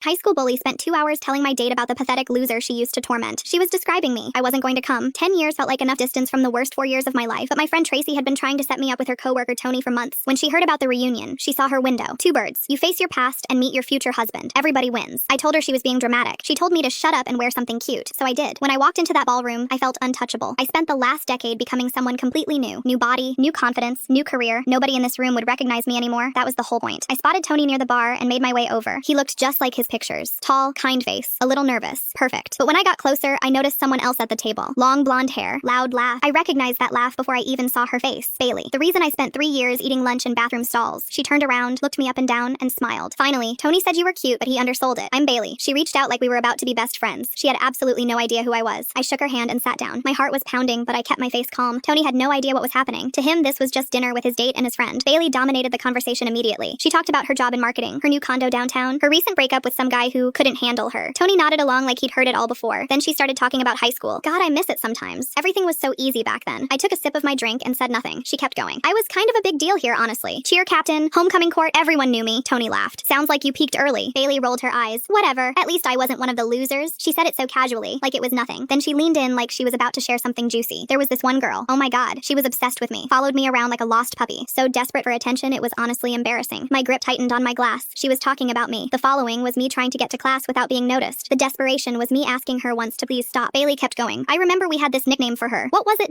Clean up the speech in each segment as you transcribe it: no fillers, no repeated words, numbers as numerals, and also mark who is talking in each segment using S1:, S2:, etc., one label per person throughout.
S1: High school bully spent 2 hours telling my date about the pathetic loser she used to torment. She was describing me. I wasn't going to come. 10 years felt like enough distance from the worst 4 years of my life, but my friend Tracy had been trying to set me up with her coworker Tony for months. When she heard about the reunion, she saw her window. Two birds. You face your past and meet your future husband. Everybody wins. I told her she was being dramatic. She told me to shut up and wear something cute, so I did. When I walked into that ballroom, I felt untouchable. I spent the last decade becoming someone completely new. New body, new confidence, new career. Nobody in this room would recognize me anymore. That was the whole point. I spotted Tony near the bar and made my way over. He looked just like his pictures. Tall, kind face, a little nervous. Perfect. But when I got closer, I noticed someone else at the table. Long blonde hair, loud laugh. I recognized that laugh before I even saw her face. Bailey. The reason I spent 3 years eating lunch in bathroom stalls. She turned around, looked me up and down, and smiled. Finally, Tony said you were cute, but he undersold it. I'm Bailey. She reached out like we were about to be best friends. She had absolutely no idea who I was. I shook her hand and sat down. My heart was pounding, but I kept my face calm. Tony had no idea what was happening. To him, this was just dinner with his date and his friend. Bailey dominated the conversation immediately. She talked about her job in marketing, her new condo downtown, her recent breakup with some guy who couldn't handle her. Tony nodded along like he'd heard it all before. Then she started talking about high school. God, I miss it sometimes. Everything was so easy back then. I took a sip of my drink and said nothing. She kept going. I was kind of a big deal here, honestly. Cheer captain, homecoming court, everyone knew me. Tony laughed. Sounds like you peaked early. Bailey rolled her eyes. Whatever. At least I wasn't one of the losers. She said it so casually, like it was nothing. Then she leaned in like she was about to share something juicy. There was this one girl. Oh my God. She was obsessed with me. Followed me around like a lost puppy. So desperate for attention, it was honestly embarrassing. My grip tightened on my glass. She was talking about me. The following was me trying to get to class without being noticed. The desperation was me asking her once to please stop. Bailey kept going. I remember we had this nickname for her. What was it? ...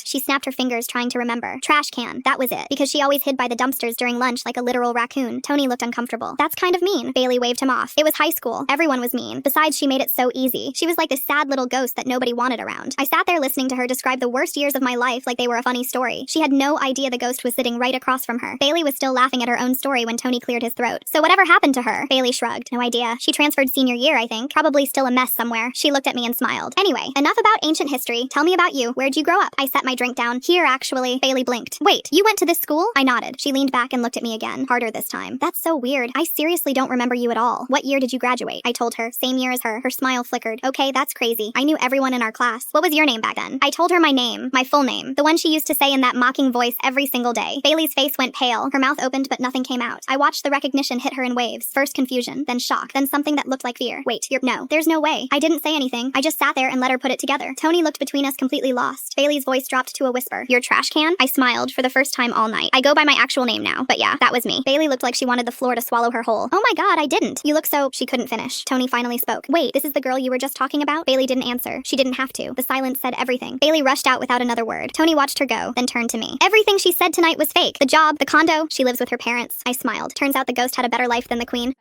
S1: She snapped her fingers trying to remember. Trash can. That was it. Because she always hid by the dumpsters during lunch like a literal raccoon. Tony looked uncomfortable. That's kind of mean. Bailey waved him off. It was high school. Everyone was mean. Besides, she made it so easy. She was like this sad little ghost that nobody wanted around. I sat there listening to her describe the worst years of my life like they were a funny story. She had no idea the ghost was sitting right across from her. Bailey was still laughing at her own story when Tony cleared his throat. So whatever happened to her? Bailey shrugged. No idea. She transferred senior year, I think. Probably still a mess somewhere. She looked at me and smiled. Anyway, enough about ancient history. Tell me about you. Where'd you grow up? I set my drink down. Here, actually. Bailey blinked. Wait, you went to this school? I nodded. She leaned back and looked at me again. Harder this time. That's so weird. I seriously don't remember you at all. What year did you graduate? I told her. Same year as her. Her smile flickered. Okay, that's crazy. I knew everyone in our class. What was your name back then? I told her my name. My full name. The one she used to say in that mocking voice every single day. Bailey's face went pale. Her mouth opened but nothing came out. I watched the recognition hit her in waves. First confusion, then shock, then something that looked like fear. Wait, no. There's no way. I didn't say anything. I just sat there and let her put it together. Tony looked between us completely lost. Bailey's voice dropped to a whisper. Your trash can? I smiled for the first time all night. I go by my actual name now, but yeah, that was me. Bailey looked like she wanted the floor to swallow her whole. Oh my God, I didn't. You look so... She couldn't finish. Tony finally spoke. Wait, this is the girl you were just talking about? Bailey didn't answer. She didn't have to. The silence said everything. Bailey rushed out without another word. Tony watched her go, then turned to me. Everything she said tonight was fake. The job, the condo, she lives with her parents. I smiled. Turns out the ghost had a better life than the queen.